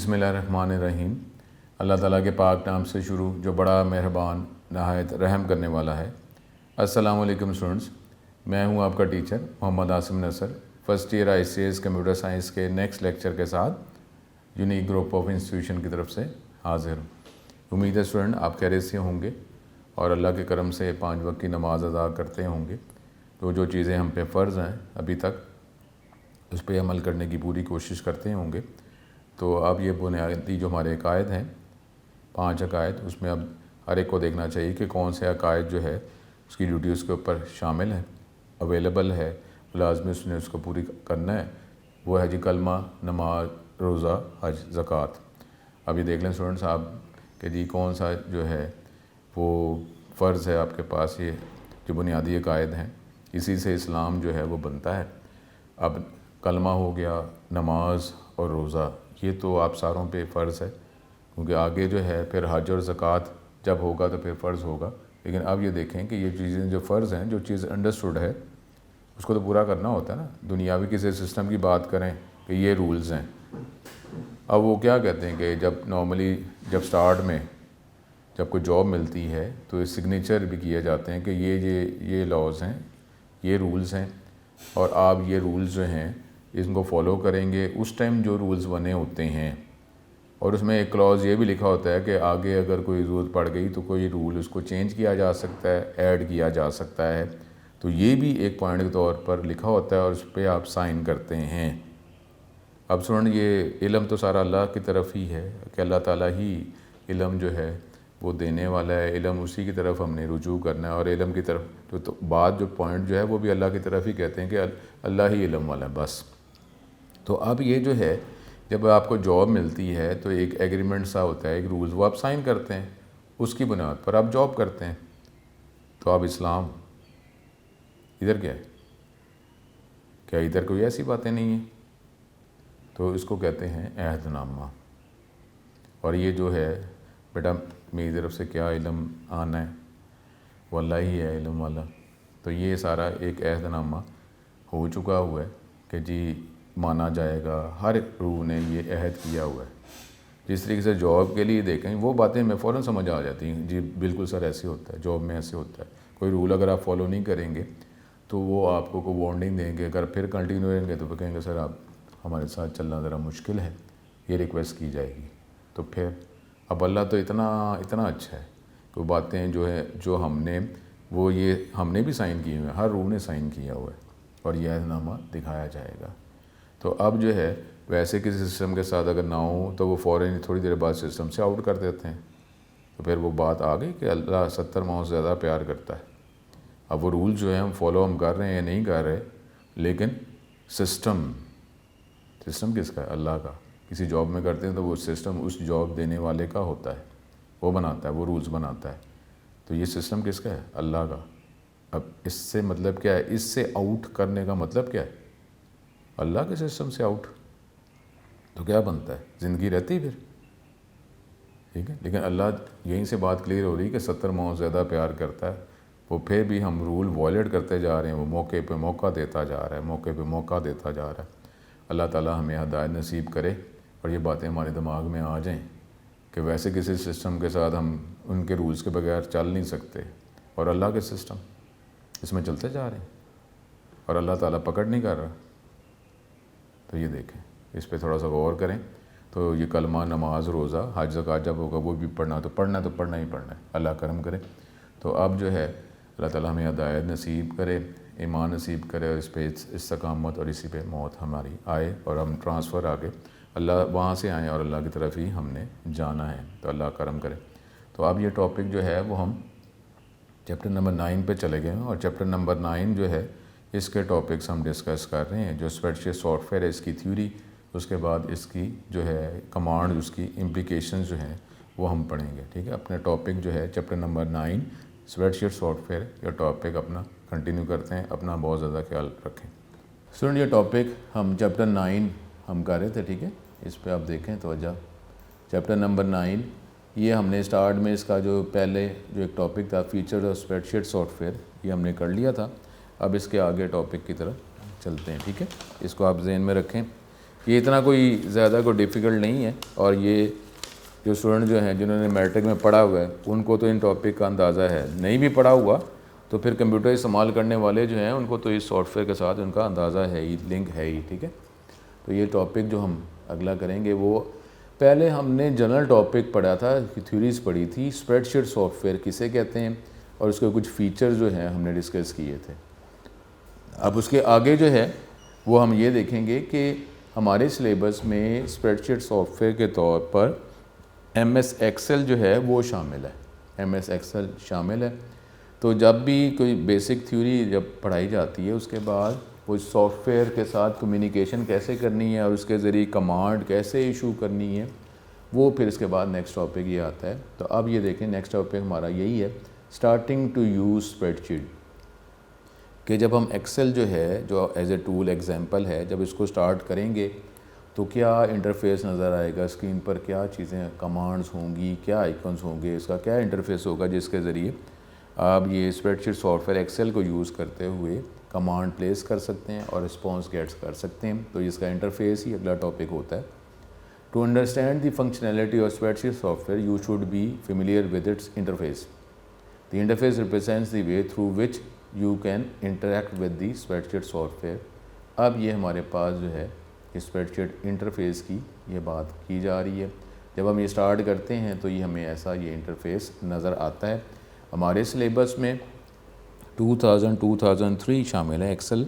बिस्मिल्लाहिर्रहमानिर्रहीम। अल्लाह ताला के पाक नाम से शुरू जो बड़ा मेहरबान नहायत रहम करने वाला है। अस्सलाम वालेकुम स्टूडेंट्स, मैं हूं आपका teacher Mohammad Asim Nasar, first year ICS computer science के नेक्स्ट लेक्चर के साथ यूनिक ग्रुप ऑफ इंस्टीट्यूशन की तरफ से हाजिर हूँ। उम्मीद है स्टूडेंट आप खैरियत से होंगे और अल्लाह के करम से 5 वक्त की नमाज अदा करते होंगे। तो जो चीज़ें हम पे फ़र्ज़ हैं अभी तक उस पर अमल करने की पूरी कोशिश करते होंगे। तो अब ये बुनियादी जो हमारे अकायद हैं 5 अकायद, उसमें अब हर एक को देखना चाहिए कि कौन से अकायद जो है उसकी ड्यूटी उसके ऊपर शामिल है, अवेलेबल है, लाजमी उसने उसको पूरी करना है। वो है जी कलमा, नमाज, रोज़ा, हज, ज़कात। अभी देख लें स्टूडेंट्स आप कि जी कौन सा जो है वो फ़र्ज़ है आपके पास। ये जो बुनियादी अकायद हैं इसी से इस्लाम जो है वो बनता है। अब कलमा हो गया, नमाज और रोज़ा, ये तो आप सारों पे फ़र्ज़ है, क्योंकि आगे जो है फिर हज और ज़कात जब होगा तो फिर फ़र्ज़ होगा। लेकिन अब ये देखें कि ये चीज़ें जो फ़र्ज़ हैं, जो चीज़ अंडरस्टूड है उसको तो पूरा करना होता है ना। दुनियावी किसी सिस्टम की बात करें कि ये रूल्स हैं, अब वो क्या कहते हैं कि जब नॉर्मली जब स्टार्ट में जब कोई जॉब मिलती है तो सिग्नेचर भी किए जाते हैं कि ये लॉज़ हैं, ये रूल्स हैं और आप ये रूल्स जो हैं इनको फॉलो करेंगे। उस टाइम जो रूल्स बने होते हैं और उसमें एक क्लॉज़ ये भी लिखा होता है कि आगे अगर कोई ज़रूरत पड़ गई तो कोई रूल उसको चेंज किया जा सकता है, ऐड किया जा सकता है। तो ये भी एक पॉइंट के तौर पर लिखा होता है और उस पर आप साइन करते हैं। अब सुन, ये इल्म तो सारा अल्लाह की तरफ ही है कि अल्लाह ताला ही इल्म जो है वो देने वाला है। इल्म उसी की तरफ हमने रुजू करना है और इल्म की तरफ तो बात जो पॉइंट जो है वो भी अल्लाह की तरफ ही कहते हैं कि अल्लाह ही इल्म वाला है बस। तो अब ये जो है जब आपको जॉब मिलती है तो एक एग्रीमेंट सा होता है, एक रूल्स वो आप साइन करते हैं, उसकी बुनियाद पर आप जॉब करते हैं। तो अब इस्लाम इधर क्या है? क्या इधर कोई ऐसी बातें नहीं है? तो इसको कहते हैं अहदनामा। और ये जो है बेटा मेरी तरफ से क्या इल्म आना है, वो अल्लाह ही है इल्म वाला। तो ये सारा एक अहदनामा हो चुका हुआ है कि जी माना जाएगा। हर रूह ने ये अहद किया हुआ है। जिस तरीके से जॉब के लिए देखें वो बातें मैं फ़ौरन समझ आ जाती हैं, जी बिल्कुल सर ऐसे होता है, जॉब में ऐसे होता है। कोई रूल अगर आप फॉलो नहीं करेंगे तो वो आपको को वार्निंग देंगे, अगर फिर कंटिन्यू रहेंगे तो फिर कहेंगे सर आप हमारे साथ चलना ज़रा मुश्किल है, ये रिक्वेस्ट की जाएगी। तो फिर अब अल्लाह तो इतना अच्छा है कि बातें जो है जो हमने वो ये हमने भी साइन किए हुए हैं, हर रूह ने साइन किया हुआ है और यह अहदनामा दिखाया जाएगा। तो अब जो है वैसे किसी सिस्टम के साथ अगर ना हो तो वो फ़ौरन थोड़ी देर बाद सिस्टम से आउट कर देते हैं। तो फिर वो बात आ गई कि अल्लाह 70 माओं से ज़्यादा प्यार करता है। अब वो रूल जो है हम फॉलो हम कर रहे हैं या नहीं कर रहे, लेकिन सिस्टम किसका है? अल्लाह का। किसी जॉब में करते हैं तो वो सिस्टम उस जॉब देने वाले का होता है, वो बनाता है, वो रूल्स बनाता है। तो ये सिस्टम किसका है? अल्लाह का। अब इससे मतलब क्या है? इससे आउट करने का मतलब क्या है? अल्लाह के सिस्टम से आउट तो क्या बनता है? ज़िंदगी रहती फिर, ठीक है। लेकिन अल्लाह यहीं से बात क्लियर हो रही है कि 70 माओं से ज़्यादा प्यार करता है। वो फिर भी हम रूल वॉयलेट करते जा रहे हैं, वो मौके पे मौका देता जा रहा है, मौके पे मौका देता जा रहा है। अल्लाह ताला हमें हिदायत नसीब करे और ये बातें हमारे दिमाग में आ जाएं कि वैसे किसी सिस्टम के साथ हम उनके रूल्स के बगैर चल नहीं सकते और अल्लाह के सिस्टम इसमें चलते जा रहे हैं और अल्लाह ताला पकड़ नहीं कर रहा। तो ये देखें, इस पे थोड़ा सा गौर करें। तो ये कलमा, नमाज, रोज़ा, हज, ज़कात जब होगा वो भी पढ़ना तो पढ़ना ही पढ़ना है। अल्लाह करम करे। तो अब जो है अल्लाह ताला हमें हिदायत नसीब करे, ईमान नसीब करे और इस पे इस्तकामत और इसी पे मौत हमारी आए और हम ट्रांसफ़र आगे अल्लाह वहाँ से आएँ और अल्लाह की तरफ ही हमने जाना है। तो अल्लाह करम करे। तो अब ये टॉपिक जो है वो हम चैप्टर नंबर 9 पे चले गए हैं और चैप्टर नंबर 9 जो है इसके टॉपिक्स हम डिस्कस कर रहे हैं। जो स्प्रेडशीट सॉफ्टवेयर है इसकी थ्योरी, उसके बाद इसकी जो है कमांड, उसकी इम्प्लीकेशंस जो हैं वो हम पढ़ेंगे, ठीक है। अपने टॉपिक जो है चैप्टर नंबर 9 स्प्रेडशीट सॉफ्टवेयर, यह टॉपिक अपना कंटिन्यू करते हैं। अपना बहुत ज़्यादा ख्याल रखें। सुन, ये टॉपिक हम चैप्टर 9 हम कर रहे थे, ठीक है। इस पर आप देखें तो चैप्टर नंबर 9 ये हमने स्टार्ट में इसका जो पहले जो एक टॉपिक था फीचर्स ऑफ स्प्रेडशीट सॉफ्टवेयर, ये हमने कर लिया था। अब इसके आगे टॉपिक की तरफ चलते हैं, ठीक है। इसको आप जहन में रखें। ये इतना कोई ज़्यादा कोई डिफ़िकल्ट नहीं है, और ये जो स्टूडेंट जो हैं जिन्होंने मैट्रिक में पढ़ा हुआ है उनको तो इन टॉपिक का अंदाज़ा है। नहीं भी पढ़ा हुआ तो फिर कंप्यूटर इस्तेमाल करने वाले जो हैं उनको तो इस सॉफ्टवेयर के साथ उनका अंदाज़ा है ही, लिंक है ही, ठीक है। तो ये टॉपिक जो हम अगला करेंगे वो, पहले हमने जनरल टॉपिक पढ़ा था, थ्योरीज पढ़ी थी, स्प्रेडशीट सॉफ्टवेयर किसे कहते हैं और उसके कुछ फ़ीचर जो हैं हमने डिस्कस किए थे। अब उसके आगे जो है वो हम ये देखेंगे कि हमारे सिलेबस में स्प्रेडशीट सॉफ्टवेयर के तौर पर MS एक्सेल जो है वो शामिल है, MS एक्सेल शामिल है। तो जब भी कोई बेसिक थ्योरी जब पढ़ाई जाती है उसके बाद वो सॉफ्टवेयर के साथ कम्युनिकेशन कैसे करनी है और उसके ज़रिए कमांड कैसे इशू करनी है, वो फिर इसके बाद नेक्स्ट टॉपिक ये आता है। तो अब ये देखें नेक्स्ट टॉपिक हमारा यही है, स्टार्टिंग टू यूज़ स्प्रेडशीट, कि जब हम एक्सेल जो है जो एज ए टूल एग्जांपल है, जब इसको स्टार्ट करेंगे तो क्या इंटरफेस नज़र आएगा स्क्रीन पर, क्या चीज़ें कमांड्स होंगी, क्या आइकन्स होंगे, इसका क्या इंटरफेस होगा जिसके ज़रिए आप ये स्प्रेडशीट सॉफ्टवेयर एक्सेल को यूज़ करते हुए कमांड प्लेस कर सकते हैं और रिस्पॉन्स गेट्स कर सकते हैं। तो इसका इंटरफेस ही अगला टॉपिक होता है। To understand the functionality of spreadsheet software you should be familiar with its interface. The interface represents the way through which you can interact with the spreadsheet software. अब ये हमारे पास जो है स्प्रेडशीट इंटरफेस की ये बात की जा रही है। जब हम ये स्टार्ट करते हैं तो ये हमें ऐसा ये इंटरफेस नज़र आता है। हमारे सिलेबस में 2003 शामिल है एक्सेल,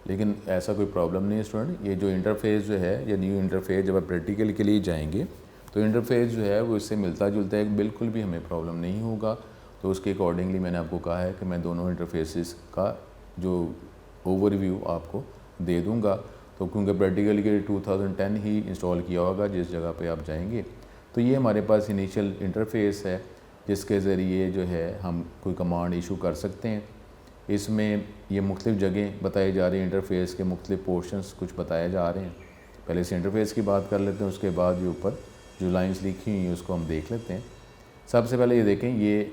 लेकिन ऐसा कोई प्रॉब्लम नहीं है स्टूडेंट। ये जो इंटरफेस जो है ये न्यू इंटरफेस जब आप प्रैक्टिकल के लिए जाएंगे तो इंटरफेस जो है वो इससे मिलता जुलता है, बिल्कुल भी हमें प्रॉब्लम नहीं होगा। तो उसके अकॉर्डिंगली मैंने आपको कहा है कि मैं दोनों इंटरफेसेस का जो ओवरव्यू आपको दे दूँगा। तो क्योंकि प्रैक्टिकल के 2010 ही इंस्टॉल किया होगा जिस जगह पे आप जाएंगे। तो ये हमारे पास इनिशियल इंटरफेस है जिसके ज़रिए जो है हम कोई कमांड इशू कर सकते हैं। इसमें ये मुख्तलिफ़ जगह बताई जा रही हैं, इंटरफेस के मुख्तलिफ़ पोर्शंस कुछ बताए जा रहे हैं। पहले इस इंटरफेस की बात कर लेते हैं, उसके बाद जो ऊपर जो लाइंस लिखी हुई हैं उसको हम देख लेते हैं। सबसे पहले ये देखें, ये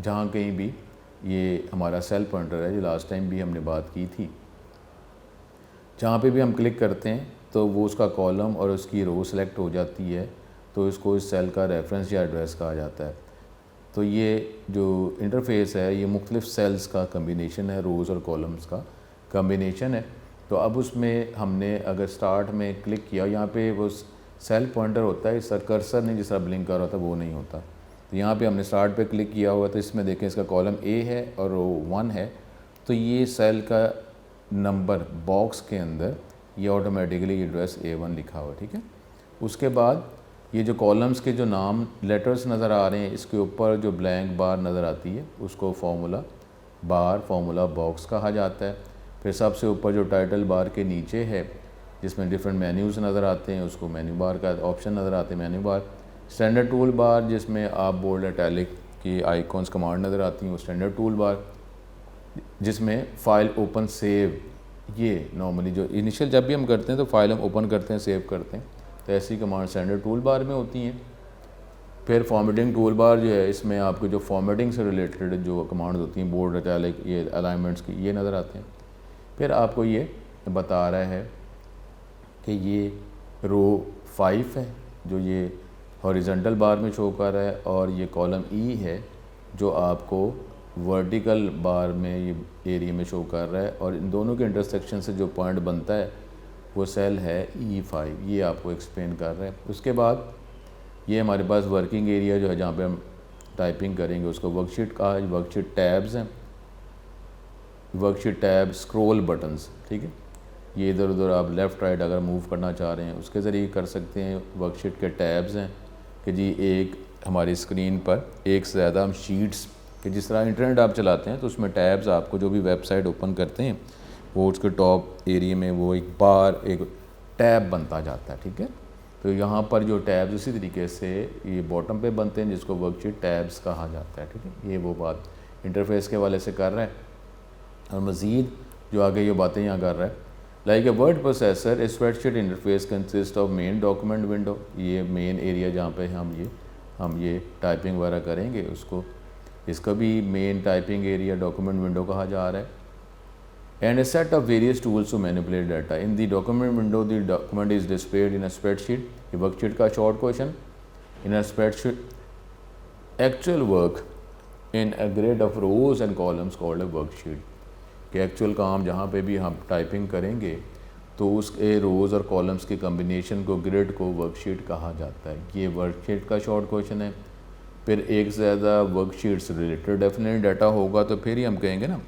जहाँ कहीं भी ये हमारा सेल पॉइंटर है जो लास्ट टाइम भी हमने बात की थी, जहाँ पे भी हम क्लिक करते हैं तो वो उसका कॉलम और उसकी रो सेलेक्ट हो जाती है, तो इसको इस सेल का रेफरेंस या एड्रेस कहा जाता है। तो ये जो इंटरफेस है ये मुख्तलिफ़ सेल्स का कम्बिनेशन है, रोज़ और कॉलम्स का कम्बिनेशन है। तो अब उसमें हमने अगर स्टार्ट में क्लिक किया, यहाँ पे वो सेल पॉइंटर होता है, इसका कर्सर नहीं जिस तरह ब्लिंक कर रहा था वो नहीं होता। तो यहाँ पे हमने स्टार्ट पे क्लिक किया हुआ, तो इसमें देखें इसका कॉलम A है और रो 1 है। तो ये सेल का नंबर बॉक्स के अंदर ये ऑटोमेटिकली एड्रेस A1 लिखा हुआ, ठीक है। उसके बाद ये जो कॉलम्स के जो नाम लेटर्स नज़र आ रहे हैं, इसके ऊपर जो ब्लैंक बार नज़र आती है उसको फार्मूला बार, फार्मूला बॉक्स कहा जाता है। फिर सबसे ऊपर जो टाइटल बार के नीचे है जिसमें डिफरेंट मेन्यूज़ नज़र आते हैं उसको मेन्यू बार का ऑप्शन नज़र आते हैं, menu bar. Standard tool bar जिसमें आप बोल्ड इटैलिक की आइकॉन्स कमांड नज़र आती हैं वो स्टैंडर्ड टूल बार। जिसमें फ़ाइल ओपन सेव, ये नॉर्मली जो इनिशियल जब भी हम करते हैं तो फाइल हम ओपन करते हैं, सेव करते हैं, तो ऐसी कमांड स्टैंडर्ड टूल बार में होती हैं। फिर फॉर्मेटिंग टूल बार जो है इसमें आपको जो फॉर्मेटिंग से रिलेटेड जो कमांड्स होती हैं, बोल्ड इटैलिक, ये अलाइनमेंट्स की, ये नज़र आते हैं। फिर आपको ये बता रहा है कि ये रो 5 है जो ये हॉरिजॉन्टल बार में शो कर रहा है, और ये कॉलम E है जो आपको वर्टिकल बार में ये एरिया में शो कर रहा है, और इन दोनों के इंटरसेक्शन से जो पॉइंट बनता है वो सेल है E5, ये आपको एक्सप्लेन कर रहा है। उसके बाद ये हमारे पास वर्किंग एरिया जो है जहाँ पे हम टाइपिंग करेंगे उसको वर्कशीट कहा है। वर्कशीट टैब्स हैं, वर्कशीट टैब स्क्रॉल बटन्स, ठीक है। ये इधर उधर आप लेफ़्ट राइट अगर मूव करना चाह रहे हैं उसके ज़रिए कर सकते हैं। वर्कशीट के टैब्स हैं कि जी एक हमारी स्क्रीन पर एक से ज़्यादा हम शीट्स, कि जिस तरह इंटरनेट आप चलाते हैं तो उसमें टैब्स आपको जो भी वेबसाइट ओपन करते हैं वो उसके टॉप एरिया में वो एक बार एक टैब बनता जाता है, ठीक है। तो यहाँ पर जो टैब्स उसी तरीके से ये बॉटम पे बनते हैं जिसको वर्कशीट टैब्स कहा जाता है, ठीक है। ये वो बात इंटरफेस के वाले से कर रहा है। और मज़ीद जो आगे ये बातें यहाँ कर रहा है, like a word processor, A spreadsheet interface consist of main document window, ये मेन एरिया जहाँ पे हम ये टाइपिंग वगैरह करेंगे उसको, इसका भी main typing area document window कहा जा रहा है। and a set of various tools to manipulate data. In the document window, the document is displayed in a spreadsheet. ये वर्कशीट का short question. In a spreadsheet, actual work in a grid of rows and columns called a worksheet. कि actual काम जहाँ पे भी हम typing करेंगे तो उसके रोज़ और कॉलम्स के कम्बिनेशन को, ग्रिड को वर्कशीट कहा जाता है. ये वर्कशीट का शॉर्ट क्वेश्चन है. फिर एक से ज़्यादा वर्कशीट से रिलेटेड डेफिनेटली डाटा होगा तो फिर ही हम कहेंगे ना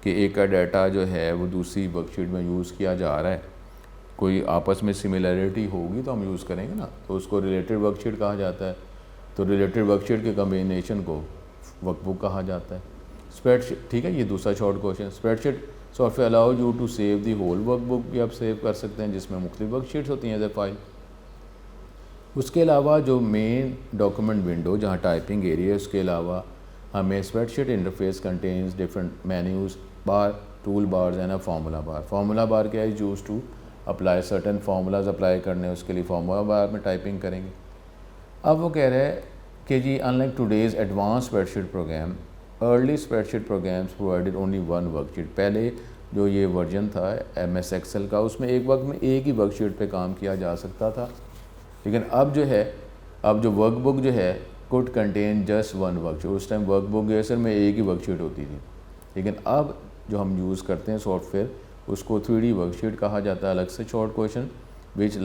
कि एक का डाटा जो है वो दूसरी वर्कशीट में यूज़ किया जा रहा है. कोई आपस में सिमिलरिटी होगी तो हम यूज़ करेंगे ना, तो उसको रिलेटेड वर्कशीट कहा जाता है. तो रिलेटेड वर्कशीट के कम्बिनेशन को वर्कबुक कहा जाता है. स्प्रेडशीट, ठीक है, ये दूसरा short question. Spreadsheet software allow you to save the whole workbook भी आप सेव कर सकते हैं जिसमें मुख्तलिफ वर्कशीट्स होती हैं एज ए फाइल. उसके अलावा जो मेन डॉक्यूमेंट विंडो जहाँ टाइपिंग एरिया है उसके अलावा हमें spreadsheet interface contains different menus, bar, tool bars and a formula bar. Formula bar क्या है? Use to apply certain formulas apply करने, उसके लिए फार्मूला बार में टाइपिंग करेंगे. अब वो कह रहे हैं कि जी unlike today's advance spreadsheet program, early spreadsheet programs provided only one worksheet. पहले जो ये वर्जन था MS एक्सेल का उसमें एक वक्त में एक ही वर्कशीट पे काम किया जा सकता था. लेकिन अब जो है, अब जो वर्कबुक जो है could contain just one worksheet. उस टाइम वर्कबुक यूएसर में एक ही वर्कशीट होती थी. लेकिन अब जो हम यूज़ करते हैं सॉफ्टवेयर उसको 3D वर्कशीट कहा जाता है. अलग से short question which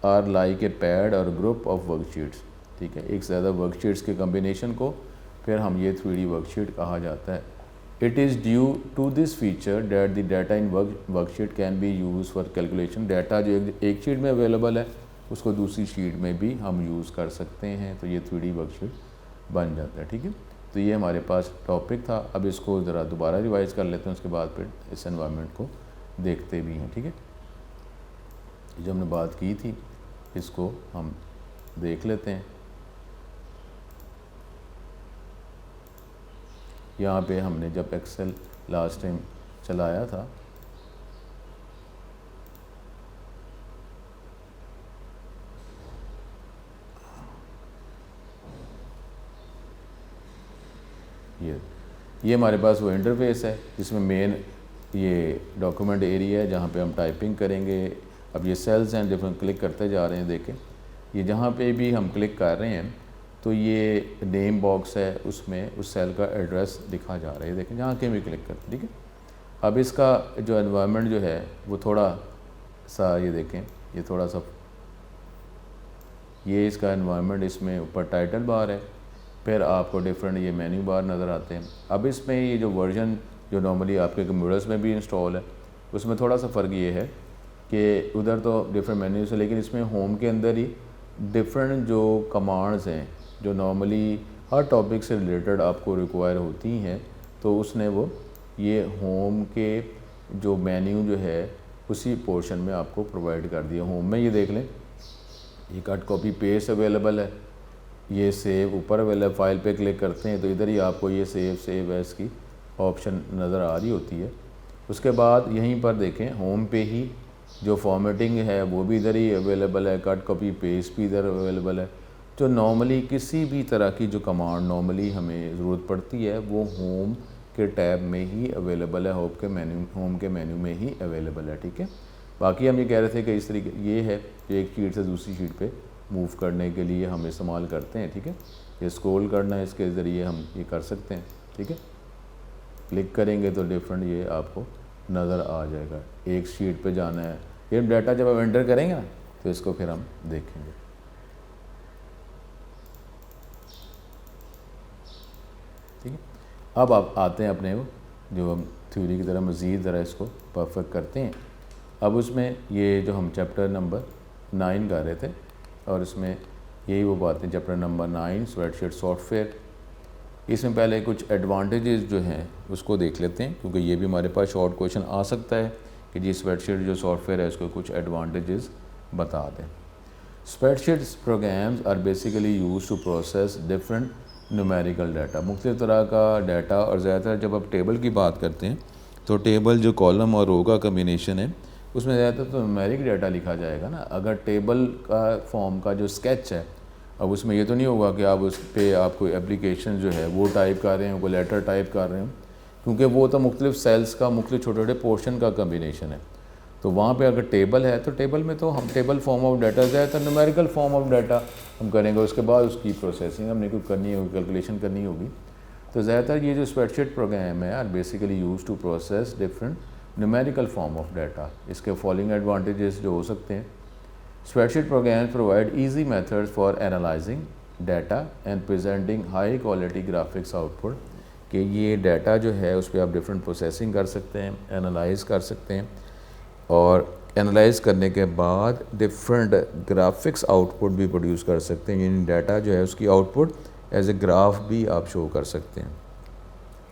are like a pad और ग्रुप ऑफ वर्कशीट्स. ठीक है, एक से ज़्यादा वर्कशीट्स के कम्बिनेशन को फिर हम ये 3D वर्कशीट कहा जाता है. It is due to this feature that the data in worksheet can be use for calculation. Data जो एक शीट में अवेलेबल है उसको दूसरी शीट में भी हम यूज़ कर सकते हैं, तो ये 3D वर्कशीट बन जाता है. ठीक है, तो ये हमारे पास टॉपिक था. अब इसको ज़रा दोबारा रिवाइज़ कर लेते हैं, उसके बाद फिर इस एनवायरनमेंट को देखते भी हैं. ठीक है, जो हमने बात की थी इसको हम देख लेते हैं. यहाँ पे हमने जब एक्सेल लास्ट टाइम चलाया था ये हमारे पास वो इंटरफेस है जिसमें मेन ये डॉक्यूमेंट एरिया है जहाँ पे हम टाइपिंग करेंगे. अब ये सेल्स हैं जब हम क्लिक करते जा रहे हैं, देखें ये जहाँ पे भी हम क्लिक कर रहे हैं तो ये नेम बॉक्स है, उसमें उस सेल का एड्रेस दिखा जा रहा है. देखें जहाँ के भी क्लिक करते. ठीक है, अब इसका जो एनवायरनमेंट जो है वो थोड़ा सा, ये देखें ये थोड़ा सा, ये इसका एनवायरनमेंट, इसमें ऊपर टाइटल बार है, फिर आपको डिफरेंट ये मेन्यू बार नज़र आते हैं. अब इसमें ये जो वर्जन जो नॉर्मली आपके कंप्यूटर्स में भी इंस्टॉल है उसमें थोड़ा सा फ़र्क ये है कि उधर तो डिफरेंट मेन्यूज़ है, लेकिन इसमें होम के अंदर ही डिफरेंट जो कमांड्स हैं जो नॉर्मली हर टॉपिक से रिलेटेड आपको रिक्वायर होती हैं, तो उसने वो ये होम के जो मेन्यू जो है उसी पोर्शन में आपको प्रोवाइड कर दिया. होम में ये देख लें, ये कट कॉपी पेस्ट अवेलेबल है, ये सेव ऊपर अवेलेबल. फाइल पे क्लिक करते हैं तो इधर ही आपको ये सेव एज की ऑप्शन नज़र आ रही होती है. उसके बाद यहीं पर देखें होम पे ही जो फॉर्मेटिंग है वो भी इधर ही अवेलेबल है, कट कॉपी पेस्ट भी इधर अवेलेबल है. जो नॉर्मली किसी भी तरह की जो कमांड नॉर्मली हमें ज़रूरत पड़ती है वो होम के टैब में ही अवेलेबल है, होम के मेन्यू में ही अवेलेबल है. ठीक है, बाकी हम ये कह रहे थे कि इस तरीके ये है कि एक शीट से दूसरी शीट पे मूव करने के लिए हम इस्तेमाल करते हैं. ठीक है, ये स्क्रॉल करना है, इसके ज़रिए हम ये कर सकते हैं. ठीक है, क्लिक करेंगे तो डिफरेंट ये आपको नज़र आ जाएगा. एक शीट पे जाना है, ये डाटा जब आप एंटर करेंगे ना तो इसको फिर हम देखेंगे. ठीक है, अब आप आते हैं अपने वो जो हम थ्योरी की तरह मज़ीद ज़रा इसको परफेक्ट करते हैं. अब उसमें ये जो हम चैप्टर नंबर 9 कर रहे थे और इसमें यही वो बातें, चैप्टर नंबर 9 स्प्रेडशीट सॉफ्टवेयर. इसमें पहले कुछ एडवांटेजेस जो हैं उसको देख लेते हैं, क्योंकि ये भी हमारे पास शॉर्ट क्वेश्चन आ सकता है कि जी स्प्रेडशीट जो सॉफ्टवेयर है उसको कुछ एडवांटेजेस बता दें. Spreadsheets programs are basically use to process different numerical data. मुख्तलिफ तरह का डाटा, और ज़्यादातर जब आप टेबल की बात करते हैं तो टेबल जो कॉलम और रो का कम्बिनेशन है उसमें ज़्यादातर तो न्यूमेरिक डाटा लिखा जाएगा ना. अगर टेबल का फॉर्म का जो स्केच है, अब उसमें ये तो नहीं होगा कि आप उस पर आप कोई एप्लीकेशन जो है वो टाइप कर रहे हो, कोई लेटर टाइप कर रहे हो. क्योंकि वो तो मुख्तलिफ सेल्स का मुख्तलिफ छोटे छोटे पोर्शन का कम्बिनेशन है। तो वहाँ पे अगर टेबल है तो टेबल में तो हम टेबल फॉर्म ऑफ डाटा है तो न्यूमेरिकल फॉर्म ऑफ डाटा हम करेंगे, उसके बाद उसकी प्रोसेसिंग हमने कुछ करनी होगी, कैलकुलेशन करनी होगी। तो ज़्यादातर ये जो स्प्रेडशीट प्रोग्राम है are basically use to process different numerical form of data. इसके फॉलोइंग एडवांटेजेस जो हो सकते हैं, spreadsheet program provide easy methods for analysing data and presenting high quality graphics output, कि ये डाटा जो है उस पर आप डिफरेंट प्रोसेसिंग कर सकते हैं, एनालाइज कर सकते हैं और एनालाइज करने के बाद डिफरेंट ग्राफिक्स आउटपुट भी प्रोड्यूस कर सकते हैं, यानी डाटा जो है उसकी आउटपुट एज ए ग्राफ भी आप शो कर सकते हैं।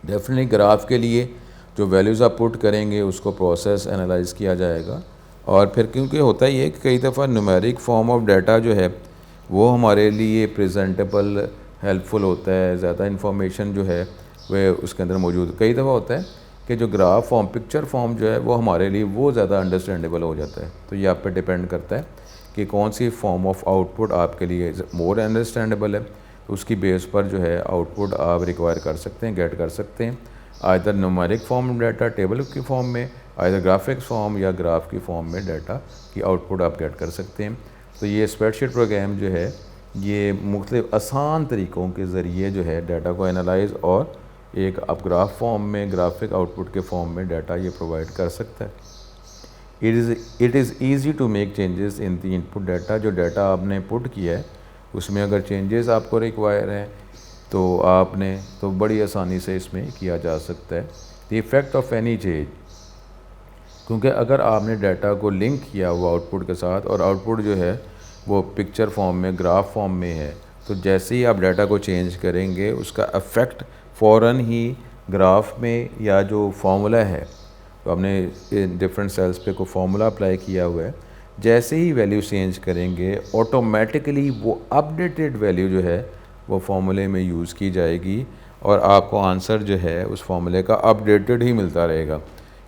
डेफिनेटली ग्राफ के लिए जो वैल्यूज़ आप पुट करेंगे उसको प्रोसेस एनालाइज किया जाएगा और फिर क्योंकि होता ही है कि कई दफ़ा न्यूमेरिक फॉर्म ऑफ डाटा जो है वो हमारे लिए प्रेजेंटेबल हेल्पफुल होता है, ज़्यादा इन्फॉर्मेशन जो है वह उसके अंदर मौजूद। कई दफ़ा होता है कि जो ग्राफ फॉर्म पिक्चर फॉर्म जो है वो हमारे लिए वो ज़्यादा अंडरस्टैंडेबल हो जाता है। तो ये आप पे डिपेंड करता है कि कौन सी फॉर्म ऑफ आउटपुट आपके लिए मोर अंडरस्टैंडेबल है, तो उसकी बेस पर जो है आउटपुट आप रिक्वायर कर सकते हैं, गेट कर सकते हैं, either numeric form data table की फॉर्म में, आइदर ग्राफिक्स फॉर्म या ग्राफ की फॉर्म में डाटा की आउटपुट आप गेट कर सकते हैं। तो ये स्प्रेडशीट प्रोग्राम जो है ये मुख्तलिफ आसान तरीक़ों के ज़रिए जो है डाटा को एनालाइज और एक आप ग्राफ फॉर्म में ग्राफिक आउटपुट के फॉर्म में डाटा ये प्रोवाइड कर सकता है। It is easy to make changes in the input data, जो डाटा आपने पुट किया है उसमें अगर चेंजेस आपको रिक्वायर हैं तो आपने तो बड़ी आसानी से इसमें किया जा सकता है। The effect of any change, क्योंकि अगर आपने डाटा को लिंक किया हुआ आउटपुट के साथ और आउटपुट जो है वो पिक्चर फॉर्म में ग्राफ फॉर्म में है, तो जैसे ही आप डाटा को चेंज करेंगे उसका अफेक्ट फ़ौरन ही ग्राफ में या जो फार्मूला है, तो हमने डिफरेंट सेल्स पे को फार्मूला अप्लाई किया हुआ है, जैसे ही वैल्यू चेंज करेंगे ऑटोमेटिकली वो अपडेटेड वैल्यू जो है वो फार्मूले में यूज़ की जाएगी और आपको आंसर जो है उस फार्मूले का अपडेटेड ही मिलता रहेगा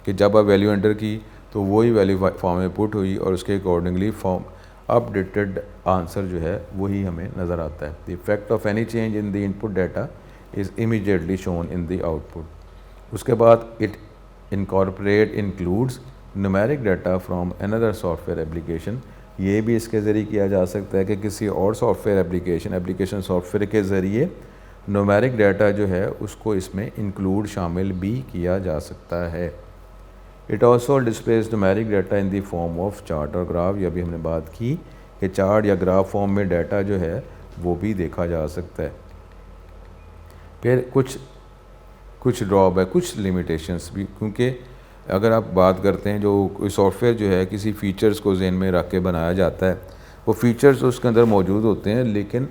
कि जब आप वैल्यू एंटर की तो वही वैल्यू फॉर्म में पुट हुई और उसके अकॉर्डिंगली फॉर्म अपडेटेड आंसर जो है वही हमें नज़र आता है। The effect of any change in the input data is immediately shown in the output. उसके बाद it includes numeric data from another software application, ये भी इसके ज़रिए किया जा सकता है कि किसी और सॉफ्टवेयर एप्लीकेशन सॉफ्टवेयर के ज़रिए न्यूमेरिक डाटा जो है उसको इसमें इंक्लूड शामिल भी किया जा सकता है। It also displays numeric data in the form of chart और ग्राफ, ये अभी हमने बात की कि चार्ट या ग्राफ फॉर्म में डाटा जो है वो भी देखा जा सकता है। फिर कुछ ड्रॉप है, कुछ लिमिटेशंस भी, क्योंकि अगर आप बात करते हैं जो कोई सॉफ्टवेयर जो है किसी फ़ीचर्स को ज़हन में रख के बनाया जाता है, वो फ़ीचर्स उसके अंदर मौजूद होते हैं, लेकिन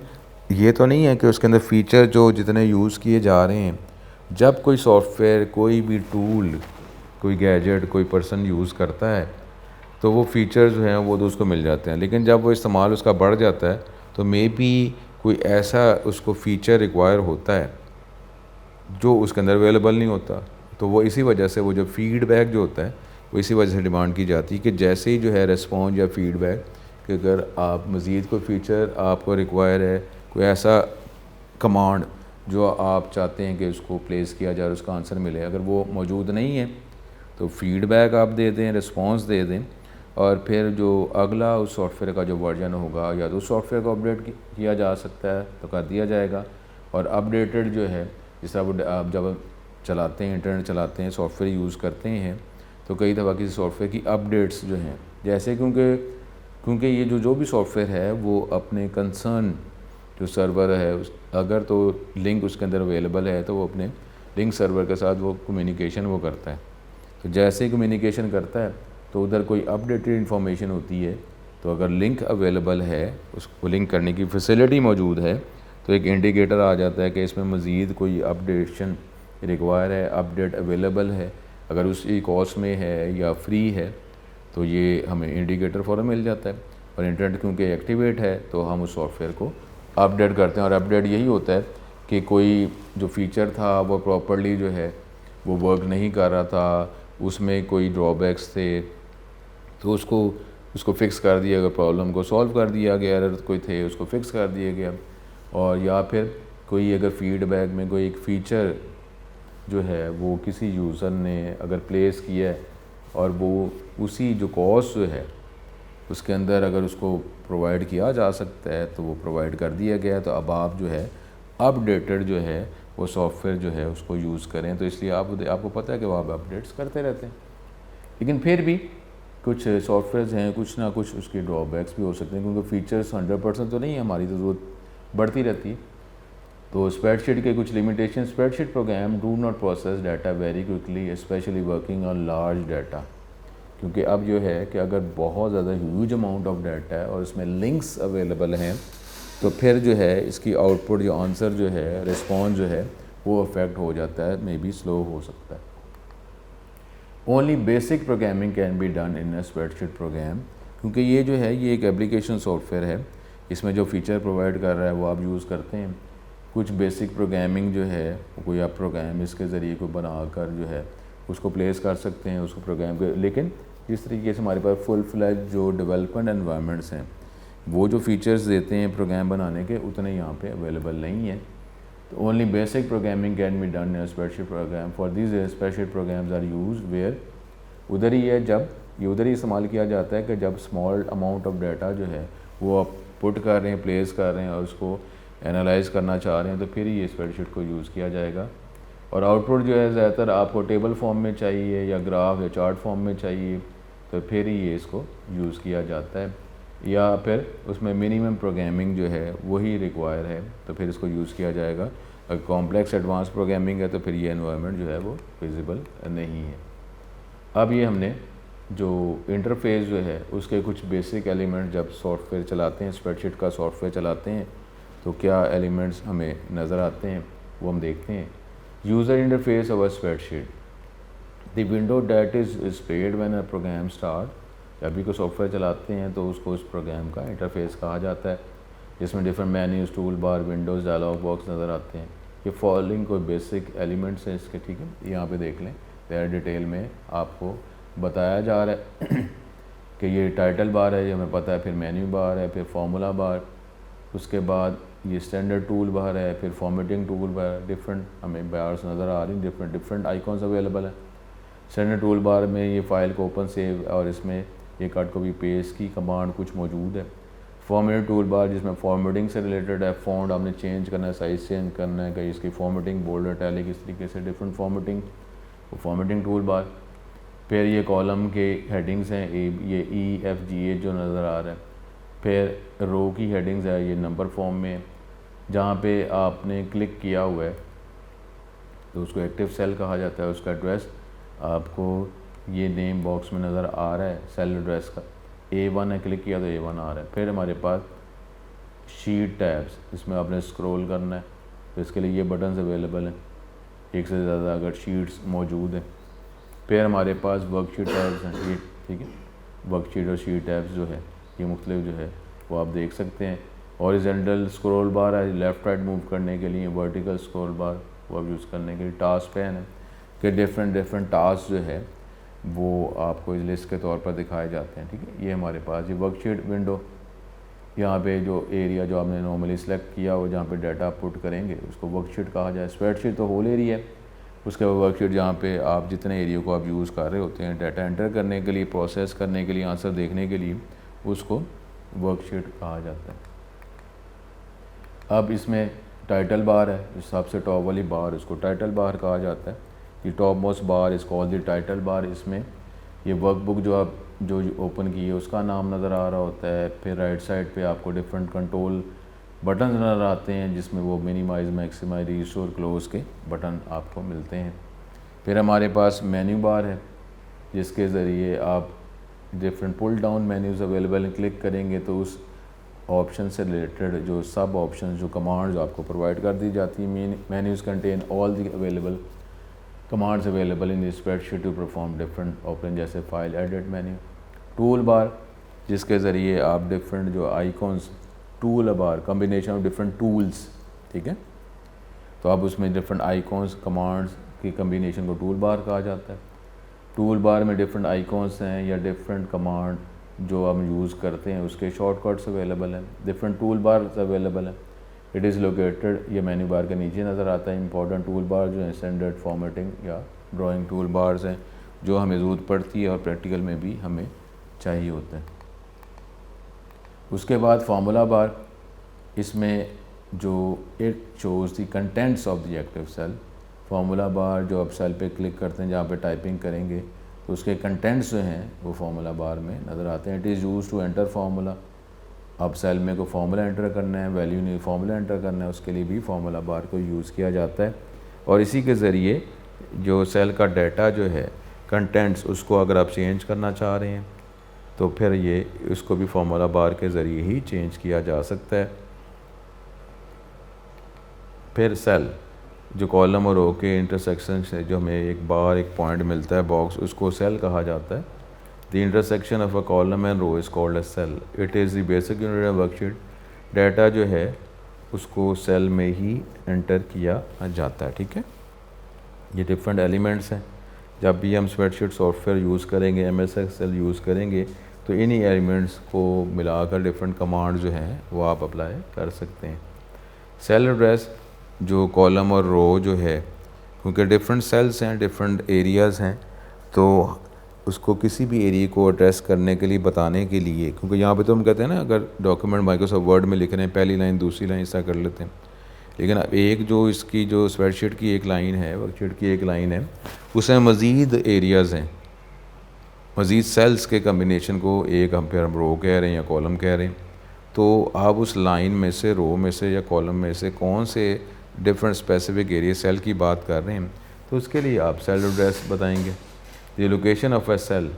ये तो नहीं है कि उसके अंदर फ़ीचर जो जितने यूज़ किए जा रहे हैं, जब कोई सॉफ्टवेयर कोई भी टूल कोई गैजेट कोई पर्सन यूज़ करता है तो वो फ़ीचर्स जो हैं वो तो उसको मिल जाते हैं, लेकिन जब वो इस्तेमाल उसका बढ़ जाता है तो मे बी कोई ऐसा उसको फ़ीचर रिक्वायर होता है जो उसके अंदर अवेलेबल नहीं होता, तो वो इसी वजह से वो जो फ़ीडबैक जो होता है वो इसी वजह से डिमांड की जाती है कि जैसे ही जो है रिस्पॉन्स या फ़ीडबैक कि अगर आप मज़ीद कोई फ़ीचर आपको रिक्वायर है, कोई ऐसा कमांड जो आप चाहते हैं कि उसको प्लेस किया जाए और उसका आंसर मिले, अगर वो मौजूद नहीं है तो फ़ीडबैक आप दे दें, रिस्पॉन्स दे दें और फिर जो अगला उस सॉफ्टवेयर का जो वर्जन होगा या तो उस सॉफ्टवेयर को अपडेट किया जा सकता है तो कर दिया जाएगा। और अपडेटेड जो है जिस तरह वो आप जब चलाते हैं इंटरनेट चलाते हैं सॉफ्टवेयर यूज़ करते हैं तो कई दफ़ा किसी सॉफ्टवेयर की अपडेट्स जो हैं जैसे क्योंकि ये जो भी सॉफ्टवेयर है वो अपने कंसर्न जो सर्वर है अगर तो लिंक उसके अंदर अवेलेबल है तो वो अपने लिंक सर्वर के साथ वो कम्युनिकेशन वो करता है। तो जैसे ही कम्युनिकेशन करता है तो उधर कोई अपडेटेड इन्फॉर्मेशन होती है, तो अगर लिंक अवेलेबल है उसको लिंक करने की फैसिलिटी मौजूद है तो एक इंडिकेटर आ जाता है कि इसमें मज़ीद कोई अपडेशन रिक्वायर है, अपडेट अवेलेबल है, अगर उसी कॉस्ट में है या फ्री है तो ये हमें इंडिकेटर फ़ौरन मिल जाता है। और इंटरनेट क्योंकि एक्टिवेट है तो हम उस सॉफ्टवेयर को अपडेट करते हैं और अपडेट यही होता है कि कोई जो फ़ीचर था वो प्रॉपर्ली जो है वो वर्क नहीं कर रहा था, उसमें कोई ड्रॉबैक्स थे तो उसको फिक्स कर दिया गया, प्रॉब्लम को सॉल्व कर दिया गया, एरर कोई थे उसको फिक्स कर दिया गया। और या फिर कोई अगर फीडबैक में कोई एक फ़ीचर जो है वो किसी यूज़र ने अगर प्लेस किया है और वो उसी जो कॉस्ट जो है उसके अंदर अगर उसको प्रोवाइड किया जा सकता है तो वो प्रोवाइड कर दिया गया है। तो अब आप जो है अपडेटेड जो है वो सॉफ्टवेयर जो है उसको यूज़ करें। तो इसलिए आपको पता है कि वो आप अपडेट्स करते रहते हैं। लेकिन फिर भी कुछ सॉफ्टवेयर्स हैं, कुछ ना कुछ उसके ड्रॉबैक्स भी हो सकते हैं, क्योंकि फ़ीचर्स 100% तो नहीं है, हमारी तो ज़रूरत बढ़ती रहती है। तो स्प्रेडशीट के कुछ limitation, spreadsheet programme do not process data very quickly specially working on large data. क्योंकि अब जो है कि अगर बहुत ज़्यादा ह्यूज अमाउंट ऑफ डाटा है और इसमें लिंक्स अवेलेबल हैं तो फिर जो है इसकी आउटपुट जो आंसर जो है रिस्पॉन्स जो है वो अफेक्ट हो जाता है, मे बी स्लो हो सकता है। Only basic programming can be done in a spreadsheet programme, क्योंकि ये जो है ये एक एप्लीकेशन सॉफ्टवेयर है, इसमें जो फीचर प्रोवाइड कर रहा है वो आप यूज़ करते हैं। कुछ बेसिक प्रोग्रामिंग जो है कोई आप प्रोग्राम इसके ज़रिए को बनाकर जो है उसको प्लेस कर सकते हैं उसको प्रोग्राम के। लेकिन जिस तरीके से हमारे पास फुल फ्लैज जो डेवलपमेंट एनवायरनमेंट्स हैं वो जो फीचर्स देते हैं प्रोग्राम बनाने के उतने यहाँ पे अवेलेबल नहीं है। तो only basic programming can be done in spreadsheet program. For this spreadsheet programs are use where उधर ही है, जब ये उधर ही इस्तेमाल किया जाता है कि जब स्मॉल अमाउंट ऑफ डाटा जो है वो आप पुट कर रहे हैं, प्लेस कर रहे हैं और उसको एनालाइज करना चाह रहे हैं तो फिर ये स्प्रेडशीट को यूज़ किया जाएगा। और आउटपुट जो है ज़्यादातर आपको टेबल फॉर्म में चाहिए या ग्राफ या चार्ट फॉर्म में चाहिए तो फिर ही ये इसको यूज़ किया जाता है, या फिर उसमें मिनिमम प्रोग्रामिंग जो है वही रिक्वायर है तो फिर इसको यूज़ किया जाएगा। अगर कॉम्प्लेक्स एडवांस प्रोग्रामिंग है तो फिर ये एनवायरनमेंट जो है वो फिजिबल नहीं है। अब ये हमने जो इंटरफेस जो है उसके कुछ बेसिक एलिमेंट जब सॉफ्टवेयर चलाते हैं, स्प्रेडशीट का सॉफ्टवेयर चलाते हैं तो क्या एलिमेंट्स हमें नज़र आते हैं वो हम देखते हैं। User interface of a spreadsheet, the window that is displayed when a program start. जब भी कोई सॉफ्टवेयर चलाते हैं तो उसको उस प्रोग्राम का इंटरफेस कहा जाता है, जिसमें different menus, tool bar, windows, dialog box नज़र आते हैं। ये फॉलोइंग कोई बेसिक एलिमेंट्स हैं इसके, ठीक है, यहाँ पे देख लें। ज़्यादा डिटेल में आपको बताया जा रहा है कि ये टाइटल बार है, ये हमें पता है, फिर मेन्यू बार है, फिर फार्मूला बार, उसके बाद ये स्टैंडर्ड टूल बार है, फिर फॉर्मेटिंग टूल बार, डिफरेंट हमें बार्स नज़र आ रही हैं, डिफरेंट आइकॉन्स अवेलेबल है। स्टैंडर्ड टूल बार में ये फ़ाइल को ओपन सेव और इसमें ये कट कॉपी पेस्ट की कमांड कुछ मौजूद है। फॉर्मेटिंग टूल बार जिसमें फॉर्मेटिंग से रिलेटेड है, फ़ॉन्ट आपने चेंज करना है, साइज़ चेंज करना है, कि इसकी फॉर्मेटिंग बोल्ड, इटैलिक, इस तरीके से डिफरेंट फॉर्मेटिंग, वो फॉर्मेटिंग टूल बार। फिर ये कॉलम के हेडिंग्स हैं, ये EFGH जो नज़र आ रहा है। फिर रो की हेडिंग्स है, ये नंबर फॉर्म में जहाँ पे आपने क्लिक किया हुआ है तो उसको एक्टिव सेल कहा जाता है। उसका एड्रेस आपको ये नेम बॉक्स में नज़र आ रहा है, सेल एड्रेस का A1 है, क्लिक किया तो A1 आ रहा है। फिर हमारे पास शीट टैब्स, इसमें आपने स्क्रॉल करना है तो इसके लिए ये बटन्स अवेलेबल हैं, एक से ज़्यादा अगर शीट्स मौजूद हैं। फिर हमारे पास वर्कशीट टैब्स हैं, ये ठीक है, वर्कशीट और शीट टैब्स जो है ये मुख्तलिफ जो है वो आप देख सकते हैं। हॉरिजॉन्टल स्क्रॉल बार है लेफ़्ट राइट मूव करने के लिए, वर्टिकल स्क्रॉल बार वो आप यूज़ करने के लिए। टास्क पैन है कि डिफरेंट टास्क जो है वो आपको इस लिस्ट के तौर पर दिखाए जाते हैं, ठीक है। ये हमारे पास ये वर्कशीट विंडो, यहाँ पे जो एरिया जो आपने नॉर्मली सेलेक्ट किया हो जहाँ पे डाटा पुट करेंगे उसको वर्कशीट कहा जाए। स्प्रेडशीट तो होल एरिया है, उसके बाद वर्कशीट जहाँ पे आप जितने एरिया को आप यूज़ कर रहे होते हैं डाटा एंटर करने के लिए, प्रोसेस करने के लिए, आंसर देखने के लिए, उसको वर्कशीट कहा जाता है। अब इसमें टाइटल बार है, इस सबसे टॉप वाली बार, इसको टाइटल बार कहा जाता है। ये टॉप मोस्ट बार इस कॉल्ड द टाइटल बार। इसमें ये वर्कबुक जो आप जो ओपन की है उसका नाम नज़र आ रहा होता है। फिर राइट साइड पे आपको डिफरेंट कंट्रोल बटन नज़र आते हैं जिसमें वो मिनिमाइज, मैक्सिमाइज, रिस्टोर, क्लोज के बटन आपको मिलते हैं। फिर हमारे पास मेन्यू बार है जिसके ज़रिए आप different pull down menus available हैं, क्लिक करेंगे तो उस ऑप्शन से रिलेटेड जो सब ऑप्शन जो कमांड्स आपको प्रोवाइड कर दी जाती हैं। Menus contain all the available commands available in the spreadsheet to perform different option, जैसे file edit menu. Tool bar जिसके ज़रिए आप डिफरेंट जो icons, tool bar combination of different tools, ठीक है, तो आप उसमें डिफरेंट आइकॉन्स कमांड्स की कम्बिनेशन को टूल बार कहा जाता है। टूल बार में डिफरेंट आइकॉन्स हैं या डिफरेंट कमांड जो हम यूज़ करते हैं उसके शॉर्टकट्स अवेलेबल हैं, डिफरेंट टूल बार्स अवेलेबल हैं। इट इज़ लोकेटेड, ये मेन्यू बार के नीचे नज़र आता है। इंपॉर्टेंट टूल बार जो है स्टैंडर्ड फॉर्मेटिंग या ड्राइंग टूल बार्स हैं जो हमें ज़रूरत पड़ती है और प्रैक्टिकल में भी हमें चाहिए होता है। उसके बाद फार्मूला बार, इसमें जो it shows the contents of the active cell. Formula bar जो आप सेल पे क्लिक करते हैं जहाँ पे टाइपिंग करेंगे तो उसके कंटेंट्स जो हैं वो फार्मूला बार में नज़र आते हैं। It is use to enter formula, अब सेल में कोई फार्मूला एंटर करना है, वैल्यू नहीं फार्मूला एंटर करना है, उसके लिए भी फार्मूला बार को यूज़ किया जाता है। और इसी के ज़रिए जो सेल का डाटा जो है कंटेंट्स, उसको अगर आप चेंज करना चाह रहे हैं तो फिर ये उसको भी फार्मूला बार के ज़रिए ही चेंज किया जा सकता है। फिर सेल जो कॉलम और रो के इंटरसेक्शन से जो हमें एक बार एक पॉइंट मिलता है बॉक्स, उसको सेल कहा जाता है। The intersection of a column and row is called a cell. It is the basic unit of worksheet. Data जो है उसको सेल में ही एंटर किया जाता है। ठीक है, ये डिफरेंट एलिमेंट्स हैं। जब भी हम स्प्रेडशीट सॉफ्टवेयर यूज़ करेंगे, MS एक्सेल यूज़ करेंगे, तो इन्हीं एलिमेंट्स को मिलाकर डिफरेंट कमांड जो हैं वो आप अप्लाई कर सकते हैं। सेल एड्रेस जो कॉलम और रो जो है, क्योंकि डिफरेंट सेल्स हैं, डिफरेंट एरियाज़ हैं, तो उसको किसी भी एरिया को एड्रेस करने के लिए, बताने के लिए, क्योंकि यहाँ पे तो हम कहते हैं ना, अगर डॉक्यूमेंट माइक्रोसॉफ्ट वर्ड में लिख रहे हैं पहली लाइन दूसरी लाइन ऐसा कर लेते हैं, लेकिन अब एक जो इसकी जो स्प्रेडशीट की एक लाइन है, वर्कशीट की एक लाइन है, उसमें मज़ीद एरियाज़ हैं, मज़ीद सेल्स के कम्बिनेशन को एक हम फिर हम रो कह रहे हैं या कॉलम कह रहे हैं। तो आप उस लाइन में से, रो में से या कॉलम में से कौन से डिफरेंट स्पेसिफिक एरिया सेल की बात कर रहे हैं, तो उसके लिए आप सेल एड्रेस बताएंगे। The location of a cell,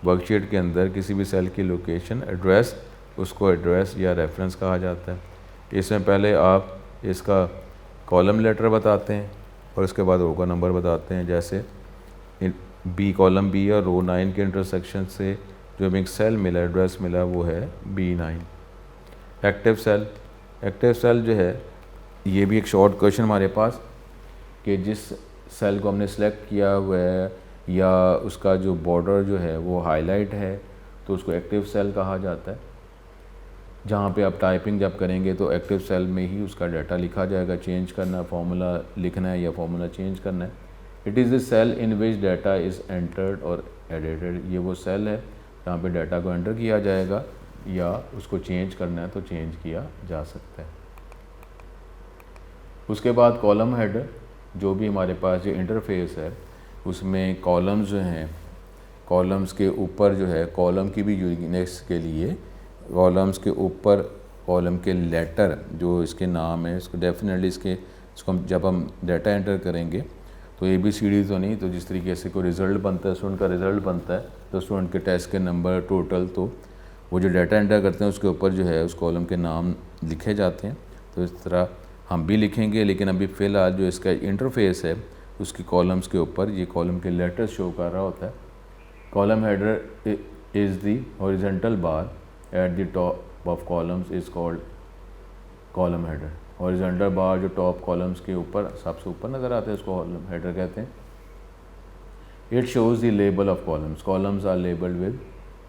worksheet के अंदर किसी भी सेल की लोकेशन, एड्रेस, उसको एड्रेस या रेफरेंस कहा जाता है। इसमें पहले आप इसका कॉलम लेटर बताते हैं और उसके बाद रो का नंबर बताते हैं। जैसे बी, कॉलम बी और रो 9 के इंटरसेक्शन से जो हमें एक सेल मिला, एड्रेस मिला, वो है B9। Active cell, active cell जो है ये भी एक शॉर्ट क्वेश्चन हमारे पास, कि जिस सेल को हमने सेलेक्ट किया हुआ है या उसका जो बॉर्डर जो है वो हाईलाइट है, तो उसको एक्टिव सेल कहा जाता है। जहाँ पे आप टाइपिंग जब करेंगे तो एक्टिव सेल में ही उसका डाटा लिखा जाएगा। चेंज करना, फार्मूला लिखना है या फार्मूला चेंज करना है। It is the cell in which data is entered और एडिटेड। ये वो सेल है जहाँ पे डाटा को एंटर किया जाएगा या उसको चेंज करना है तो चेंज किया जा सकता है। उसके बाद कॉलम हेडर, जो भी हमारे पास जो इंटरफेस है उसमें कॉलम्स जो हैं, कॉलम्स के ऊपर जो है, कॉलम की भी यूनिक्स के लिए कॉलम्स के ऊपर कॉलम के लेटर जो इसके नाम है, इसको डेफिनेटली इसको जब हम डाटा एंटर करेंगे तो ABCD तो नहीं, तो जिस तरीके से कोई रिज़ल्ट बनता है, स्टूडेंट का रिज़ल्ट बनता है, तो स्टूडेंट के टेस्ट के नंबर टोटल, तो वो जो डाटा एंटर करते हैं उसके ऊपर जो है उस कॉलम के नाम लिखे जाते हैं। तो इस तरह हम भी लिखेंगे, लेकिन अभी फ़िलहाल जो इसका इंटरफेस है उसकी कॉलम्स के ऊपर ये कॉलम के लेटर्स शो कर रहा होता है। Column header is the horizontal bar at the top of columns is called column header. Horizontal बार जो टॉप कॉलम्स के ऊपर सबसे ऊपर नज़र आता है उसको कॉलम हेडर कहते हैं। It shows the label of columns, columns are labelled with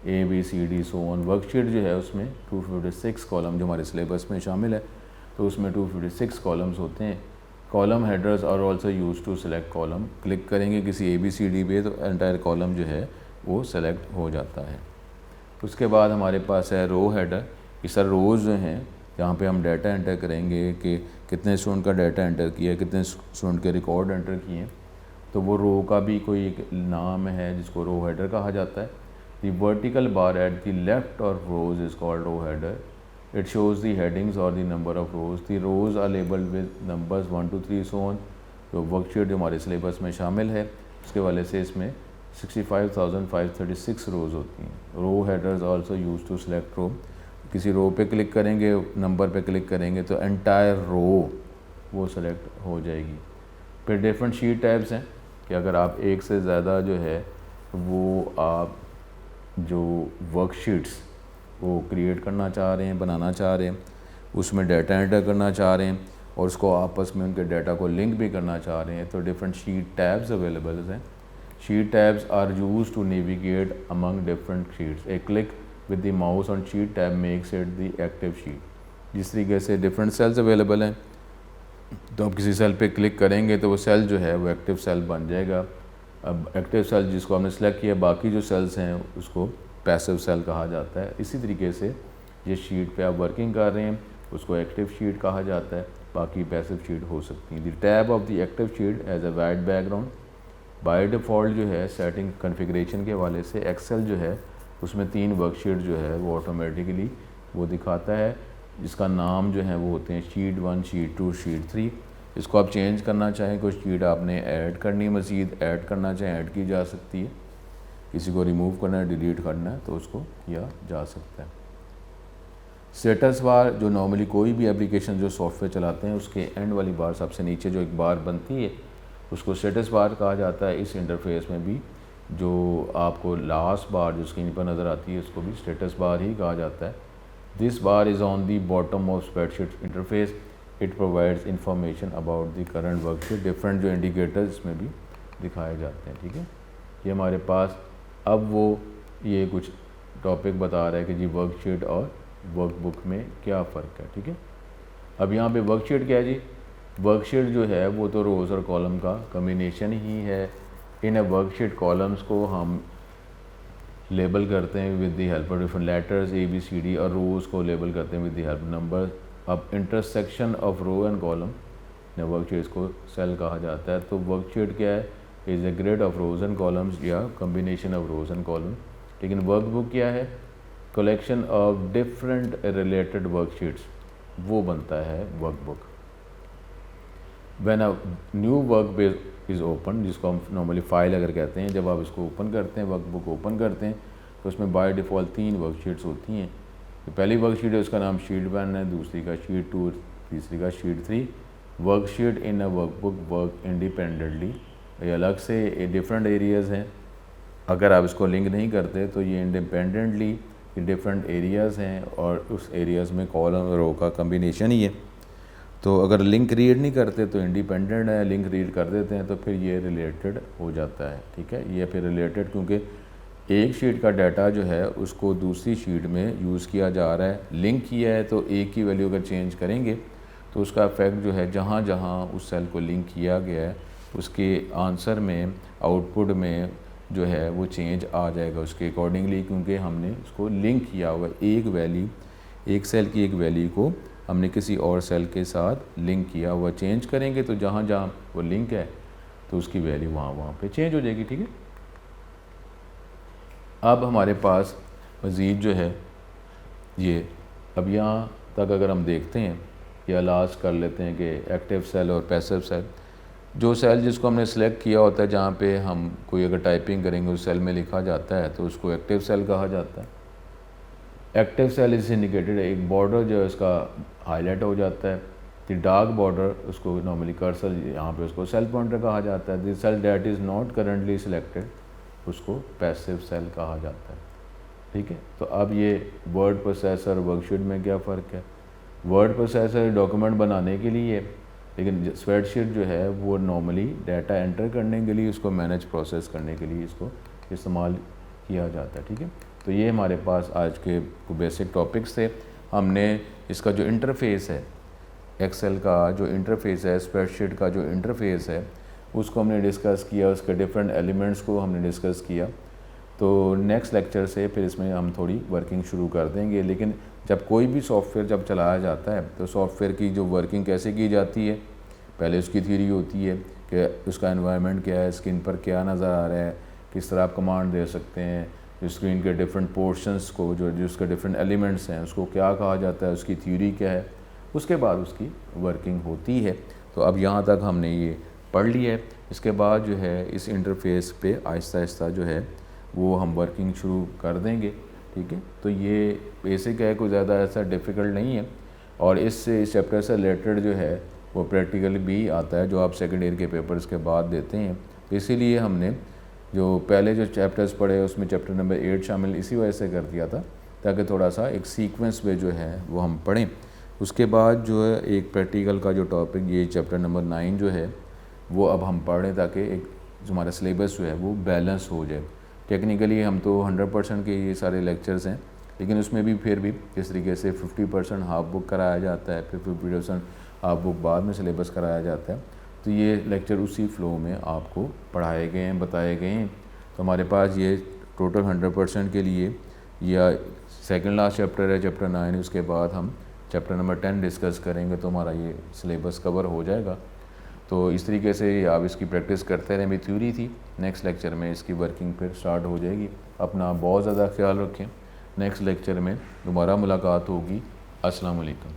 ABCD so on. Worksheet जो है उसमें 256 कॉलम जो हमारे सिलेबस में शामिल है, तो उसमें 256 कॉलम्स होते हैं। Column headers are also use to select column. Click करेंगे किसी ABCD पे तो एंटायर कॉलम जो है वो सेलेक्ट हो जाता है। उसके बाद हमारे पास है रो हेडर। ये सर रोज़ जो हैं जहाँ पे हम डाटा एंटर करेंगे कि कितने स्टूडेंट का डाटा एंटर किया, कितने स्टूडेंट के रिकॉर्ड एंटर किए हैं, तो वो रो का भी कोई एक नाम है जिसको रो हेडर कहा जाता है। The vertical bar at the left of rows is called row header. It shows the headings और the number of rows. The rows are labelled with numbers 1 2 3 so on. जो वर्कशीट जो हमारे सिलेबस में शामिल है उसके वाले से इसमें 65,536 रोज़ होती हैं। Row headers also use to select row. किसी रो पे क्लिक करेंगे, नंबर पे क्लिक करेंगे तो एंटायर रो वो सेलेक्ट हो जाएगी। फिर डिफरेंट शीट टाइप्स हैं कि अगर आप एक से ज़्यादा जो है वो आप जो वर्कशीट्स वो क्रिएट करना चाह रहे हैं, बनाना चाह रहे हैं, उसमें डाटा एंटर करना चाह रहे हैं और उसको आपस में उनके डाटा को लिंक भी करना चाह रहे हैं, तो डिफरेंट शीट टैब्स अवेलेबल हैं। Sheet tabs are used to navigate among different sheets. A click with the mouse on sheet tab makes it the active sheet। जिस तरीके से डिफरेंट सेल्स अवेलेबल हैं, तो आप किसी सेल पे क्लिक करेंगे तो वो सेल जो है वो एक्टिव सेल बन जाएगा। अब एक्टिव सेल जिसको हमने सेलेक्ट किया, बाकी जो सेल्स हैं उसको पैसिव सेल कहा जाता है। इसी तरीके से जिस शीट पे आप वर्किंग कर रहे हैं उसको एक्टिव शीट कहा जाता है, बाकी पैसिव शीट हो सकती है। The tab of the active sheet as a white background. By default जो है सेटिंग कॉन्फ़िगरेशन के हवाले से एक्सेल जो है उसमें 3 वर्कशीट जो है वो ऑटोमेटिकली वो दिखाता है, जिसका नाम जो है वो होते हैं शीट 1, शीट 2, शीट 3। इसको आप चेंज करना चाहें, कोई शीट आपने ऐड करनी है, मज़ीद ऐड करना चाहें ऐड की जा सकती है, किसी को रिमूव करना है, डिलीट करना है तो उसको किया जा सकता है। स्टेटस बार जो नॉर्मली कोई भी एप्लीकेशन जो सॉफ्टवेयर चलाते हैं उसके एंड वाली बार सबसे नीचे जो एक बार बनती है उसको स्टेटस बार कहा जाता है। इस इंटरफेस में भी जो आपको लास्ट बार जो स्क्रीन पर नज़र आती है उसको भी स्टेटस बार ही कहा जाता है। This bar is on the bottom of spreadsheet interface. It provides information about the current worksheet. Different जो इंडिकेटर्स इसमें भी दिखाए जाते हैं। ठीक है, ये हमारे पास अब वो ये कुछ टॉपिक बता रहा है कि जी वर्कशीट और वर्कबुक में क्या फ़र्क है। ठीक है, अब यहाँ पे वर्कशीट क्या है जी? वर्कशीट जो है वो तो रोज़ और कॉलम का कम्बिनेशन ही है। इन अ वर्कशीट कॉलम्स को हम लेबल करते हैं with the help of different letters ABCD, और रोज़ को लेबल करते हैं विद द हेल्प नंबर। अब intersection of row and column ने वर्कशीट को सेल कहा जाता है। तो वर्कशीट क्या है? Is a grid of rows and columns या combination of rows and column. लेकिन वर्कबुक क्या है? Collection of different related worksheets, वो बनता है workbook. When a new work is open, जिसको हम नॉर्मली फ़ाइल अगर कहते हैं, जब आप इसको ओपन करते हैं, वर्कबुक ओपन करते हैं तो उसमें बाय डिफ़ॉल्ट 3 वर्कशीट्स होती हैं। तो पहली वर्कशीट है उसका नाम शीट 1 है, दूसरी का शीट 2, तीसरी का शीट 3। वर्कशीट इन अ वर्कबुक वर्क इंडिपेंडेंटली, ये अलग से डिफरेंट एरियाज़ हैं। अगर आप इसको लिंक नहीं करते तो ये इंडिपेंडेंटली डिफरेंट एरियाज़ हैं और उस एरियाज़ में कॉलम और रो का कम्बिनेशन ही है। तो अगर लिंक रीड नहीं करते तो इंडिपेंडेंट है, लिंक रीड कर देते हैं तो फिर ये रिलेटेड हो जाता है। ठीक है, ये फिर रिलेटेड, क्योंकि एक शीट का डाटा जो है उसको दूसरी शीट में यूज़ किया जा रहा है। लिंक किया है तो एक की वैल्यू अगर चेंज करेंगे तो उसका इफेक्ट जो है जहाँ जहाँ उस सेल को लिंक किया गया है उसके आंसर में, आउटपुट में जो है वो चेंज आ जाएगा उसके अकॉर्डिंगली, क्योंकि हमने उसको लिंक किया हुआ है। एक वैल्यू, एक सेल की एक वैल्यू को हमने किसी और सेल के साथ लिंक किया हुआ। चेंज करेंगे तो जहाँ जहाँ वो लिंक है तो उसकी वैल्यू वहाँ पे चेंज हो जाएगी। ठीक है, अब हमारे पास मज़ीद जो है ये, अब यहाँ तक अगर हम देखते हैं या लास्ट कर लेते हैं कि एक्टिव सेल और पैसिव सेल। जो सेल जिसको हमने सेलेक्ट किया होता है, जहाँ पे हम कोई अगर टाइपिंग करेंगे उस सेल में लिखा जाता है तो उसको एक्टिव सेल कहा जाता है। एक्टिव सेल इज इंडिकेटेड, एक बॉर्डर जो है उसका हाईलाइट हो जाता है। द डार्क बॉर्डर, उसको नॉर्मली कर्सर यहाँ पे उसको सेल पॉइंटर कहा जाता है। The cell that is not currently selected, उसको पैसिव सेल कहा जाता है। ठीक है, तो अब ये वर्ड प्रोसेसर वर्कशीट में क्या फ़र्क है? वर्ड प्रोसेसर डॉक्यूमेंट बनाने के लिए, लेकिन स्प्रेडशीट जो है वो नॉर्मली डाटा एंटर करने के लिए, उसको मैनेज प्रोसेस करने के लिए इसको इस्तेमाल किया जाता है। ठीक है, तो ये हमारे पास आज के बेसिक टॉपिक्स थे। हमने इसका जो इंटरफेस है, एक्सेल का जो इंटरफेस है, स्प्रेडशीट का जो इंटरफेस है, उसको हमने डिस्कस किया, उसके डिफरेंट एलिमेंट्स को हमने डिस्कस किया। तो नेक्स्ट लेक्चर से फिर इसमें हम थोड़ी वर्किंग शुरू कर देंगे। लेकिन जब कोई भी सॉफ्टवेयर जब चलाया जाता है तो सॉफ्टवेयर की जो वर्किंग कैसे की जाती है, पहले उसकी थ्योरी होती है कि उसका एनवायरनमेंट क्या है, स्क्रीन पर क्या नज़र आ रहा है, किस तरह आप कमांड दे सकते हैं, जो स्क्रीन के डिफरेंट पोर्शंस को, जो उसके डिफरेंट एलिमेंट्स हैं उसको क्या कहा जाता है, उसकी थ्योरी क्या है, उसके बाद उसकी वर्किंग होती है। तो अब यहाँ तक हमने ये पढ़ लिया है। इसके बाद जो है इस इंटरफेस पे आहिस्ता आहिस्ता जो है वो हम वर्किंग शुरू कर देंगे। ठीक है, तो ये बेसिक है, कोई ज़्यादा ऐसा डिफ़िकल्ट नहीं है। और इस चैप्टर से रिलेटेड जो है वो प्रैक्टिकल भी आता है, जो आप सेकेंड ईयर के पेपर्स के बाद देते हैं। तो इसीलिए हमने जो पहले जो चैप्टर्स पढ़े उसमें चैप्टर नंबर 8 शामिल इसी वजह से कर दिया था, ताकि थोड़ा सा एक सीक्वेंस में जो है वो हम पढ़ें। उसके बाद जो है एक प्रैक्टिकल का जो टॉपिक, ये चैप्टर नंबर 9 जो है वो अब हम पढ़ें, ताकि एक जो हमारा सिलेबस जो है वो बैलेंस हो जाए। टेक्निकली हम तो 100% के ये सारे लेक्चर्स हैं, लेकिन उसमें भी फिर भी किस तरीके से 50% हाफ बुक कराया जाता है, फिर 50% हाफ बुक बाद में सिलेबस कराया जाता है। तो ये लेक्चर उसी फ़्लो में आपको पढ़ाए गए हैं, बताए गए हैं। तो हमारे पास ये टोटल 100% के लिए या सेकंड लास्ट चैप्टर है, चैप्टर 9। उसके बाद हम चैप्टर नंबर 10 डिस्कस करेंगे, तो हमारा ये सिलेबस कवर हो जाएगा। तो इस तरीके से आप इसकी प्रैक्टिस करते रहें। मेरी थ्योरी थी, नेक्स्ट लेक्चर में इसकी वर्किंग फिर स्टार्ट हो जाएगी। अपना बहुत ज़्यादा ख्याल रखें। नेक्स्ट लेक्चर में दोबारा मुलाकात होगी। अस्सलाम वालेकुम।